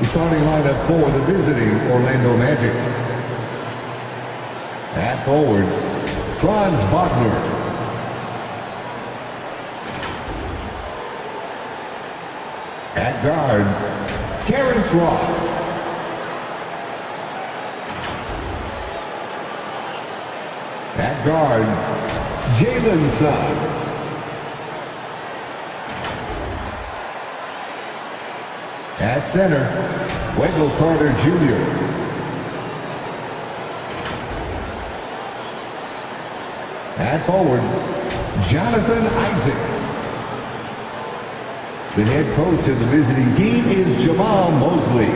The starting lineup for the visiting Orlando Magic. At forward, Franz Wagner. At guard, Terrence Ross. At guard, Jalen Suggs. At center, Wendell Carter Jr. At forward, Jonathan Isaac. The head coach of the visiting team is Jamal Mosley.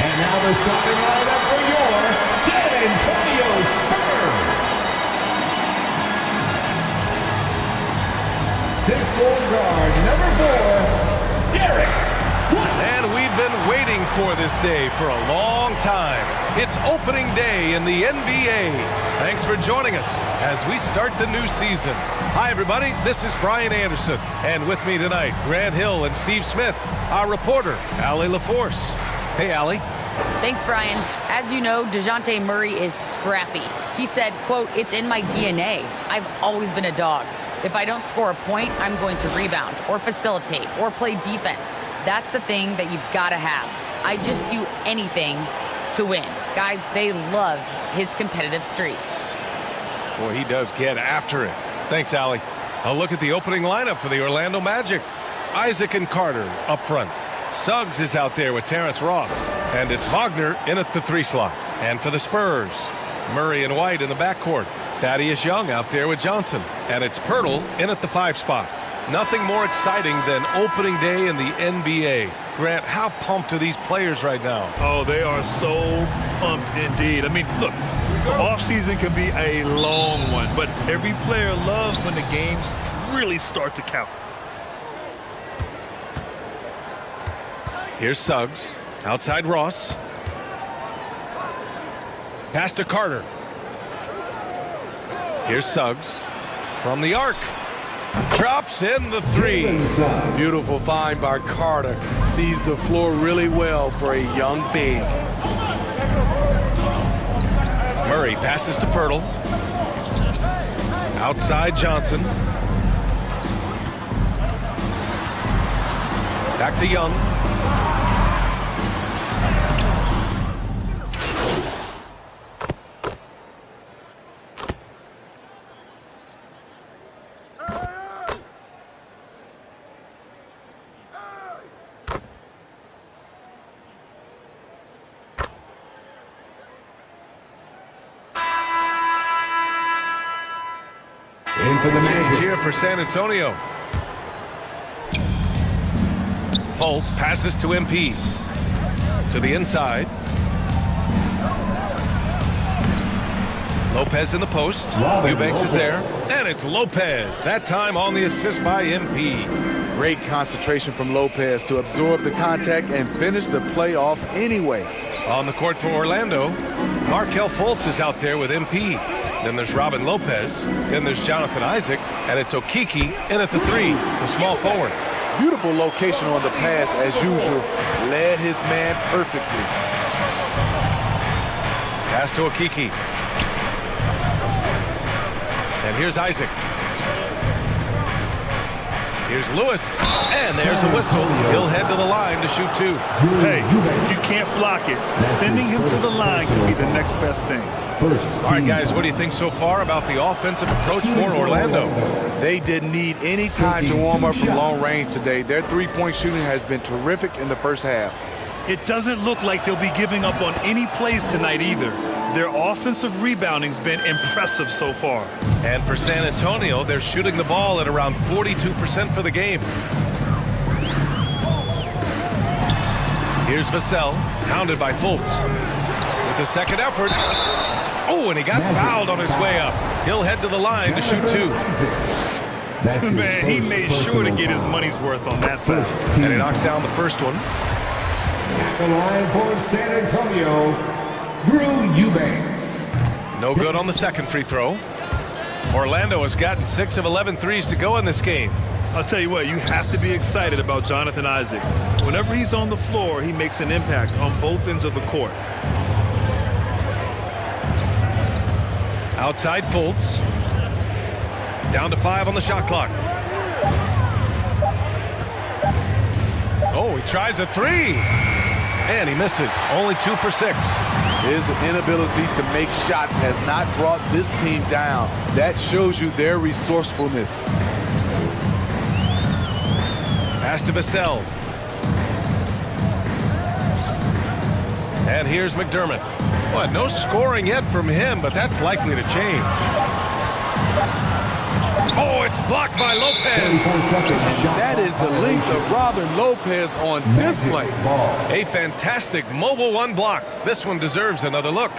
And now the starting lineup for your San Antonio Spurs. 6'4" guard, number 4, Derek. And we've been waiting for this day for a long time. It's opening day in the NBA. Thanks for joining us as we start the new season. Hi, everybody. This is Brian Anderson. And with me tonight, Grant Hill and Steve Smith, our reporter, Allie LaForce. Hey, Allie. Thanks, Brian. As you know, DeJounte Murray is scrappy. He said, quote, "It's in my DNA. I've always been a dog. If I don't score a point, I'm going to rebound or facilitate or play defense. That's the thing that you've got to have. I just do anything to win." Guys, they love his competitive streak. Boy, he does get after it. Thanks, Allie. A look at the opening lineup for the Orlando Magic. Isaac and Carter up front. Suggs is out there with Terrence Ross. And it's Wagner in at the 3 slot. And for the Spurs, Murray and White in the backcourt. Thaddeus Young out there with Johnson. And it's Pirtle in at the 5 spot. Nothing more exciting than opening day in the NBA. Grant, how pumped are these players right now? Oh, they are so pumped indeed. I mean, look, the offseason can be a long one, but every player loves when the games really start to count. Here's Suggs. Outside Ross. Pass to Carter. Here's Suggs. From the arc. Drops in the 3. Beautiful find by Carter. Sees the floor really well for a young big. Murray passes to Pirtle. Outside Johnson. Back to Young. Here for San Antonio. Fultz passes to MP. To the inside. Lopez in the post. Eubanks is there. And it's Lopez. That time on the assist by MP. Great concentration from Lopez to absorb the contact and finish the play off anyway. On the court for Orlando, Markelle Fultz is out there with MP. Then there's Robin Lopez. Then there's Jonathan Isaac. And it's Okeke in at the 3, the small forward. Beautiful location on the pass as usual. Led his man perfectly. Pass to Okeke. And here's Isaac. Here's Lewis. And there's a whistle. He'll head to the line to shoot 2. Hey, if you can't block it, sending him to the line can be the next best thing. All right, guys, what do you think so far about the offensive approach for Orlando? They didn't need any time to warm up from long range today. Their three-point shooting has been terrific in the first half. It doesn't look like they'll be giving up on any plays tonight either. Their offensive rebounding's been impressive so far. And for San Antonio, they're shooting the ball at around 42% for the game. Here's Vassell, pounded by Fultz. With the second effort. Oh, and he got fouled on his way up. He'll head to the line to shoot 2. Man, he made sure to get his money's worth on that foul. And he knocks down the first one. At the line for San Antonio, Drew Eubanks. No good on the second free throw. Orlando has gotten 6 of 11 threes to go in this game. I'll tell you what, you have to be excited about Jonathan Isaac. Whenever he's on the floor, he makes an impact on both ends of the court. Outside Fultz. Down to 5 on the shot clock. Oh, he tries a 3. And he misses. Only 2 for 6. His inability to make shots has not brought this team down. That shows you their resourcefulness. Pass to Vassell. And here's McDermott. Well, no scoring yet from him, but that's likely to change. Oh, it's blocked by Lopez. That is the length of Robin Lopez on display. A fantastic mobile one block. This one deserves another look.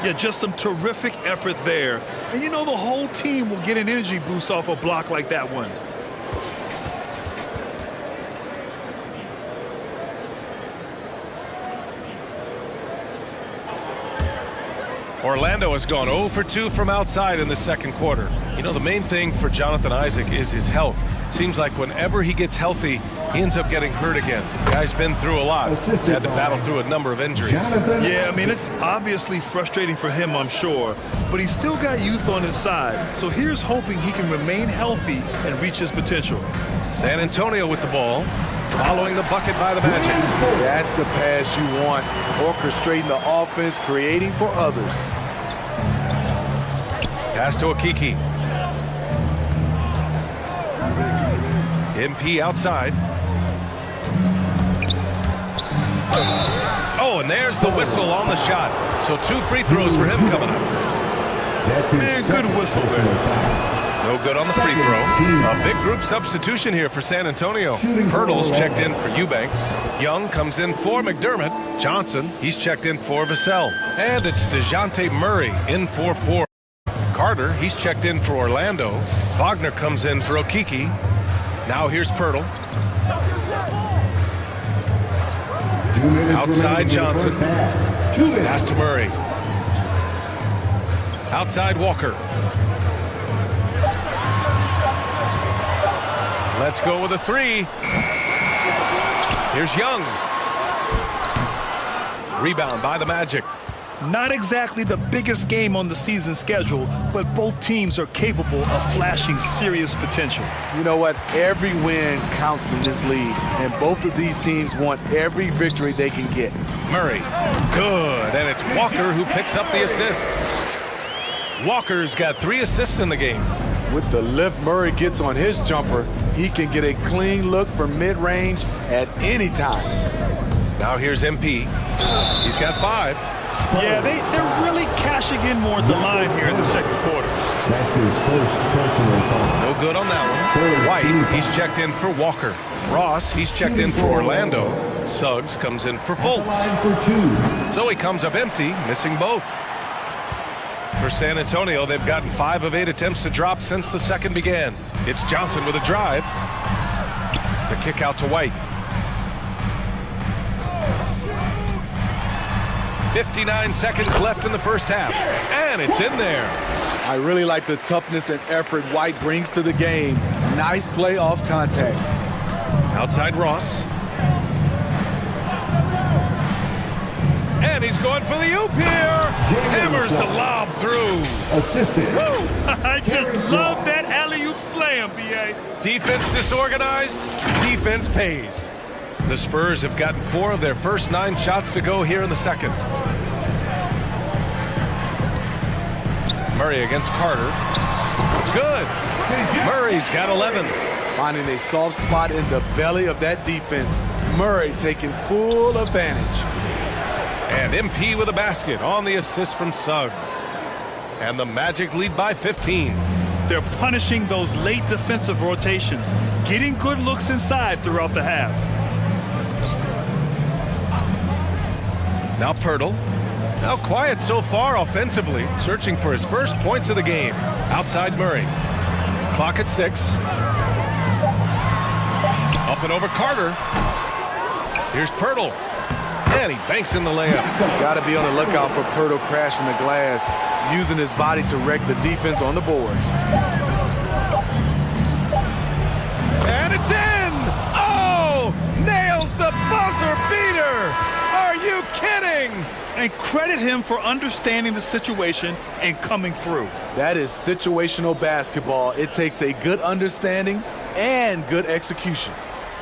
Yeah, just some terrific effort there. And you know the whole team will get an energy boost off a block like that one. Orlando has gone 0 for 2 from outside in the second quarter. You know, the main thing for Jonathan Isaac is his health. Seems like whenever he gets healthy, he ends up getting hurt again. Guy's been through a lot. Had to battle through a number of injuries. Yeah, I mean, it's obviously frustrating for him, I'm sure. But he's still got youth on his side. So here's hoping he can remain healthy and reach his potential. San Antonio with the ball. Following the bucket by the Magic. That's the pass you want. Orchestrating the offense, creating for others. Pass to Okiki. MP outside. Oh, and there's the whistle on the shot. So 2 free throws for him coming up. Man, good whistle there. No good on the free throw. A big group substitution here for San Antonio. Pirtle's checked in for Eubanks. Young comes in for McDermott. Johnson, he's checked in for Vassell. And it's DeJounte Murray in for Ford. Carter, he's checked in for Orlando. Wagner comes in for Okiki. Now here's Pirtle. Outside Johnson. Pass to Murray. Outside Walker. Let's go with a 3. Here's Young. Rebound by the Magic. Not exactly the biggest game on the season schedule, but both teams are capable of flashing serious potential. You know what? Every win counts in this league, and both of these teams want every victory they can get. Murray. Good. And it's Walker who picks up the assist. Walker's got 3 assists in the game. With the lift Murray gets on his jumper, he can get a clean look from mid-range at any time. Now here's MP. He's got 5. Yeah, they're really cashing in more at the line here in the second quarter. That's his first personal foul. No good on that one. White, he's checked in for Walker. Ross, he's checked in for Orlando. Suggs comes in for Fultz. Line for 2. So he comes up empty, missing both. For San Antonio, they've gotten 5 of 8 attempts to drop since the second began. It's Johnson with a drive. The kick out to White. 59 seconds left in the first half. And it's in there. I really like the toughness and effort White brings to the game. Nice play off contact. Outside Ross. And he's going for the oop here. Hammers the lob through. Assisted. I just love that alley-oop slam, B.A. Defense disorganized. Defense pays. The Spurs have gotten 4 of their first 9 shots to go here in the second. Murray against Carter. It's good. Murray's got 11. Finding a soft spot in the belly of that defense. Murray taking full advantage. And MP with a basket on the assist from Suggs. And the Magic lead by 15. They're punishing those late defensive rotations, getting good looks inside throughout the half. Now Pirtle. Now quiet so far offensively, searching for his first points of the game. Outside Murray. Clock at 6. Up and over Carter. Here's Pirtle. And he banks in the layup. Got to be on the lookout for Pirtle crashing the glass, using his body to wreck the defense on the boards. And it's in! Oh! Nails the buzzer beater! Are you kidding? And credit him for understanding the situation and coming through. That is situational basketball. It takes a good understanding and good execution.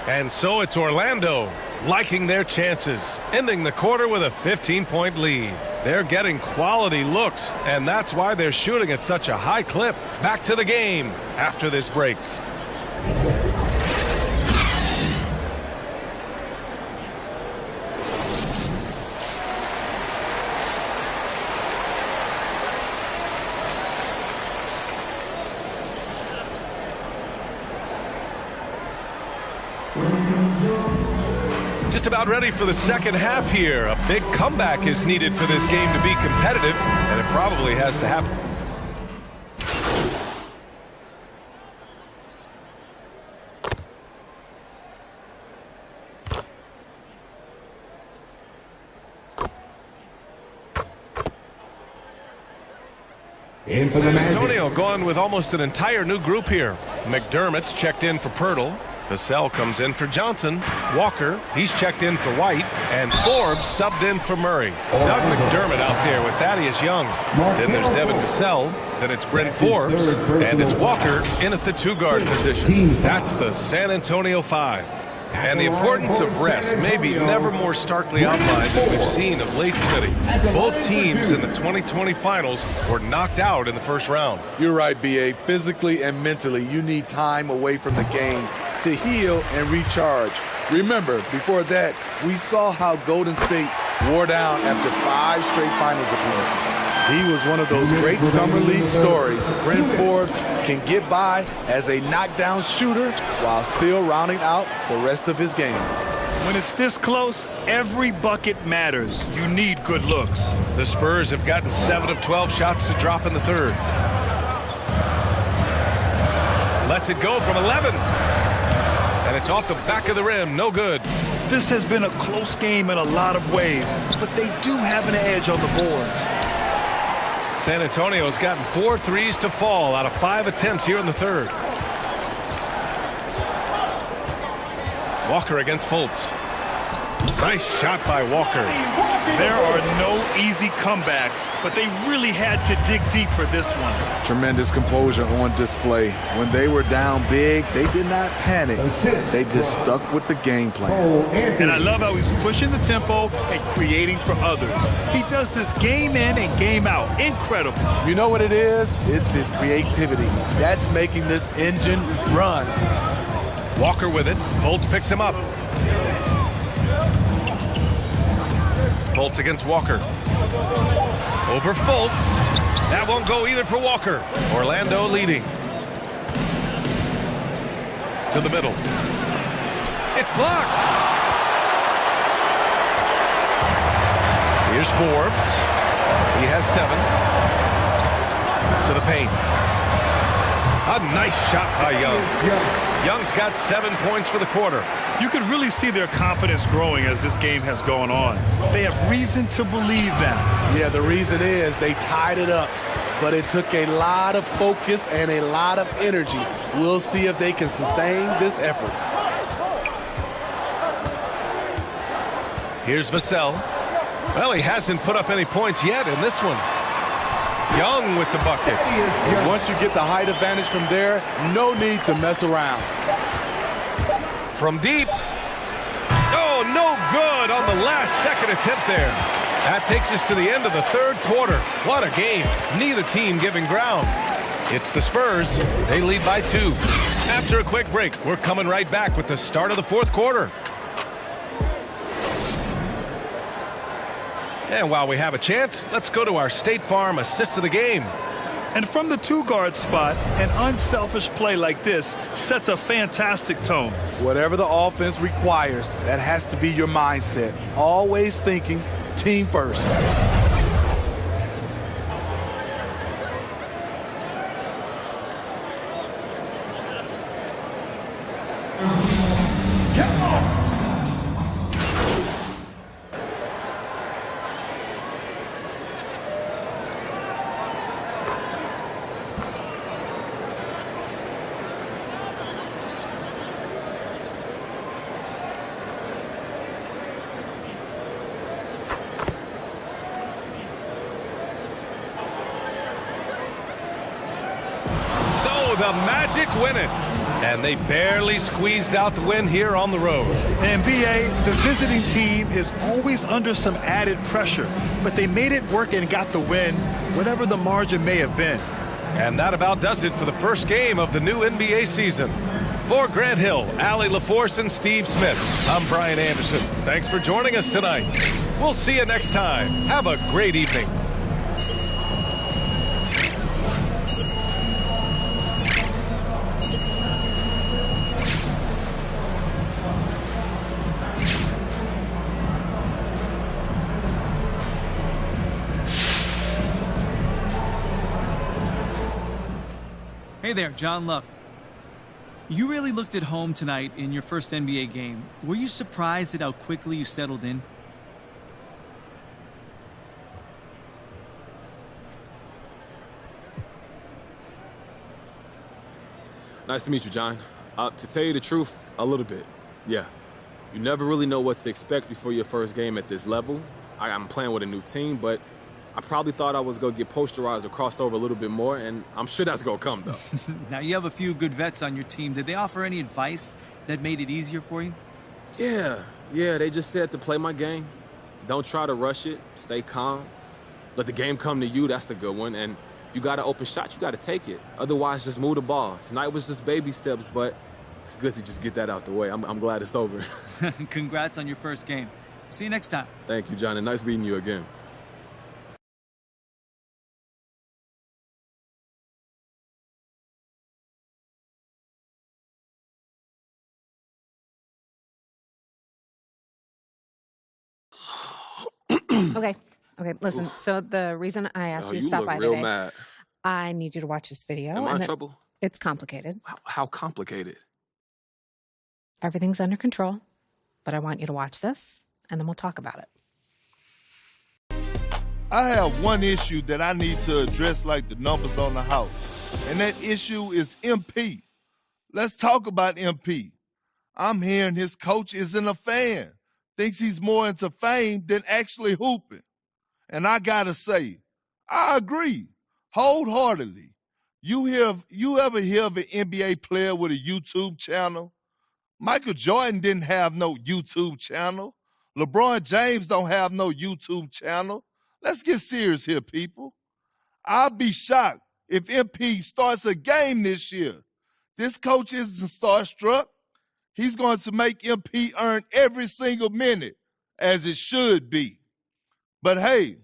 And so it's Orlando liking their chances, ending the quarter with a 15-point lead. They're getting quality looks, and that's why they're shooting at such a high clip. Back to the game after this break. Just about ready for the second half here. A big comeback is needed for this game to be competitive, and it probably has to happen. In for the San Magic. Antonio going with almost an entire new group here. McDermott's checked in for Pirtle. Vassell comes in for Johnson. Walker, he's checked in for White. And Forbes subbed in for Murray. Doug McDermott out there with Thaddeus Young. Then there's Devin Vassell. Then it's Brent Forbes. And it's Walker in at the two-guard position. That's the San Antonio 5. And the importance of rest may be never more starkly outlined than we've seen of late, Smitty. Both teams in the 2020 finals were knocked out in the first round. You're right, B.A. Physically and mentally, you need time away from the game to heal and recharge. Remember, before that, we saw how Golden State wore down after 5 straight finals appearances. He was one of those great summer league stories. Brent Forbes can get by as a knockdown shooter while still rounding out the rest of his game. When it's this close, every bucket matters. You need good looks. The Spurs have gotten 7 of 12 shots to drop in the third. Lets it go from 11. And it's off the back of the rim. No good. This has been a close game in a lot of ways, but they do have an edge on the boards. San Antonio's gotten 4 threes to fall out of 5 attempts here in the third. Walker against Fultz. Nice shot by Walker. There are no easy comebacks, but they really had to dig deep for this one. Tremendous composure on display. When they were down big, they did not panic. They just stuck with the game plan. And I love how he's pushing the tempo and creating for others. He does this game in and game out. Incredible. You know what it is? It's his creativity. That's making this engine run. Walker with it. Fultz picks him up. Fultz against Walker. Over Fultz. That won't go either for Walker. Orlando leading. To the middle. It's blocked. Here's Forbes. He has 7. To the paint. A nice shot by Young. Young's got 7 points for the quarter. You can really see their confidence growing as this game has gone on. They have reason to believe that. Yeah, the reason is they tied it up, but it took a lot of focus and a lot of energy. We'll see if they can sustain this effort. Here's Vassell. Well, he hasn't put up any points yet in this one. Young with the bucket. Once you get the height advantage from there, no need to mess around. From deep. Oh, no good on the last second attempt there. That takes us to the end of the third quarter. What a game. Neither team giving ground. It's the Spurs. They lead by 2. After a quick break, we're coming right back with the start of the fourth quarter. And while we have a chance, let's go to our State Farm assist of the game. And from the two-guard spot, an unselfish play like this sets a fantastic tone. Whatever the offense requires, that has to be your mindset. Always thinking team first. the Magic win it. And they barely squeezed out the win here on the road. And BA, the visiting team is always under some added pressure, but they made it work and got the win, whatever the margin may have been. And that about does it for the first game of the new NBA season. For Grant Hill, Allie LaForce, and Steve Smith, I'm Brian Anderson. Thanks for joining us tonight. We'll see you next time. Have a great evening. Hey there, John Love. You really looked at home tonight in your first NBA game. Were you surprised at how quickly you settled in? Nice to meet you, John. To tell you the truth, a little bit, yeah. You never really know what to expect before your first game at this level. I'm playing with a new team, but I probably thought I was going to get posterized or crossed over a little bit more, and I'm sure that's going to come, though. Now, you have a few good vets on your team. Did they offer any advice that made it easier for you? Yeah, they just said to play my game. Don't try to rush it. Stay calm. Let the game come to you. That's a good one. And if you got an open shot, you got to take it. Otherwise, just move the ball. Tonight was just baby steps, but it's good to just get that out the way. I'm glad it's over. Congrats on your first game. See you next time. Thank you, John, and nice meeting you again. Okay, listen. So the reason I asked you to stop by real today, mad. I need you to watch this video. Am I in and trouble? It's complicated. How complicated? Everything's under control, but I want you to watch this, and then we'll talk about it. I have one issue that I need to address like the numbers on the house, and that issue is MP. Let's talk about MP. I'm hearing his coach isn't a fan, thinks he's more into fame than actually hooping. And I gotta say, I agree wholeheartedly. You ever hear of an NBA player with a YouTube channel? Michael Jordan didn't have no YouTube channel. LeBron James don't have no YouTube channel. Let's get serious here, people. I'll be shocked if MP starts a game this year. This coach isn't starstruck. He's going to make MP earn every single minute, as it should be. But hey,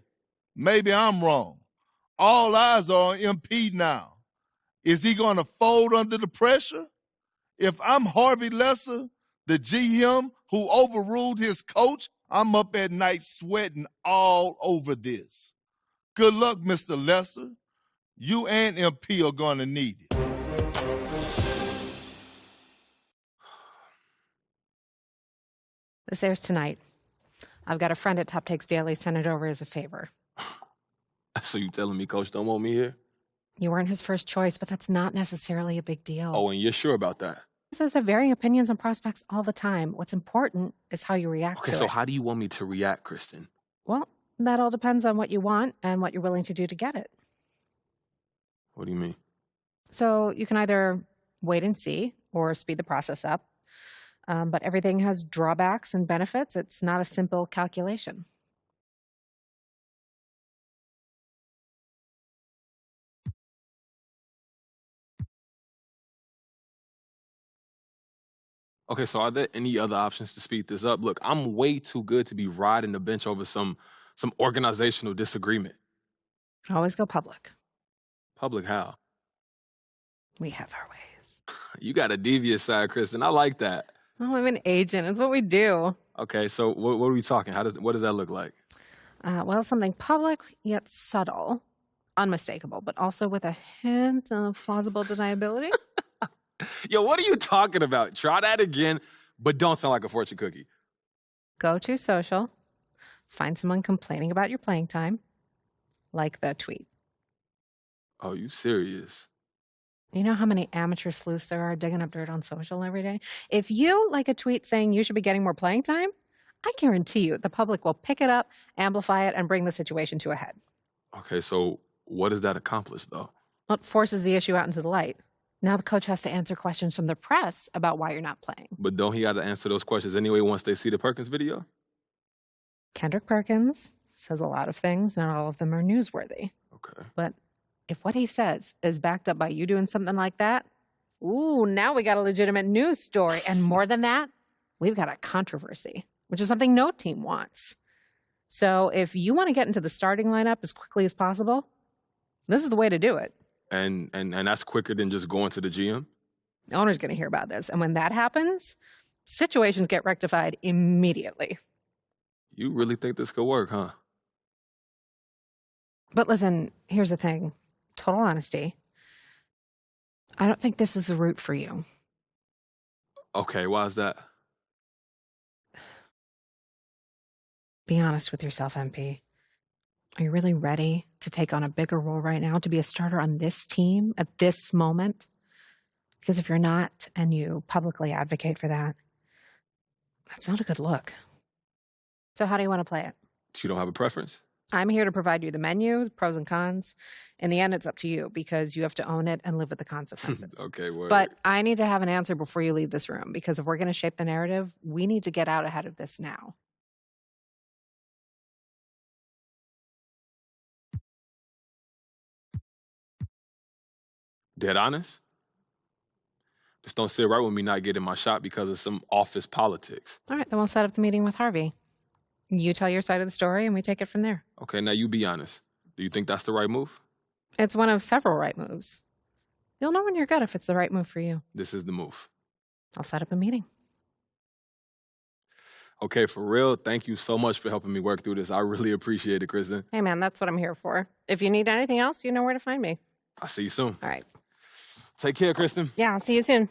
maybe I'm wrong. All eyes are on MP now. Is he going to fold under the pressure? If I'm Harvey Lesser, the GM who overruled his coach, I'm up at night sweating all over this. Good luck, Mr. Lesser. You and MP are going to need it. This airs tonight. I've got a friend at Top Takes Daily send it over as a favor. So you telling me Coach don't want me here? You weren't his first choice, but that's not necessarily a big deal. Oh, and you're sure about that? This is varying opinions on prospects all the time. What's important is how you react to it. Okay, so how do you want me to react, Kristen? Well, that all depends on what you want and what you're willing to do to get it. What do you mean? So you can either wait and see or speed the process up. But everything has drawbacks and benefits. It's not a simple calculation. Okay, so are there any other options to speed this up? Look, I'm way too good to be riding the bench over some organizational disagreement. Always go public. Public how? We have our ways. You got a devious side, Kristen. I like that. Oh, I'm an agent. It's what we do. Okay, so what are we talking? What does that look like? Well, something public yet subtle, unmistakable, but also with a hint of plausible deniability. Yo, what are you talking about? Try that again, but don't sound like a fortune cookie. Go to social, find someone complaining about your playing time, like the tweet. Oh, you serious? You know how many amateur sleuths there are digging up dirt on social every day? If you like a tweet saying you should be getting more playing time, I guarantee you the public will pick it up, amplify it, and bring the situation to a head. Okay, so what does that accomplish, though? Well, it forces the issue out into the light. Now the coach has to answer questions from the press about why you're not playing. But don't he got to answer those questions anyway once they see the Perkins video? Kendrick Perkins says a lot of things. Not all of them are newsworthy. Okay. But if what he says is backed up by you doing something like that, ooh, now we got a legitimate news story. And more than that, we've got a controversy, which is something no team wants. So if you want to get into the starting lineup as quickly as possible, this is the way to do it. And that's quicker than just going to the GM? The owner's going to hear about this. And when that happens, situations get rectified immediately. You really think this could work, huh? But listen, here's the thing. Total honesty. I don't think this is the route for you. Okay, why is that? Be honest with yourself, MP. Are you really ready to take on a bigger role right now, to be a starter on this team at this moment? Because if you're not, and you publicly advocate for that, that's not a good look. So how do you want to play it? You don't have a preference? I'm here to provide you the menu, the pros and cons. In the end, it's up to you because you have to own it and live with the consequences. Okay, word. But I need to have an answer before you leave this room, because if we're going to shape the narrative, we need to get out ahead of this now. Dead honest? Just don't sit right with me not getting my shot because of some office politics. All right, then we'll set up the meeting with Harvey. You tell your side of the story, and we take it from there. Okay, now you be honest. Do you think that's the right move? It's one of several right moves. You'll know in your gut if it's the right move for you. This is the move. I'll set up a meeting. Okay, for real, thank you so much for helping me work through this. I really appreciate it, Kristen. Hey, man, that's what I'm here for. If you need anything else, you know where to find me. I'll see you soon. All right. Take care, Kristen. Yeah, I'll see you soon.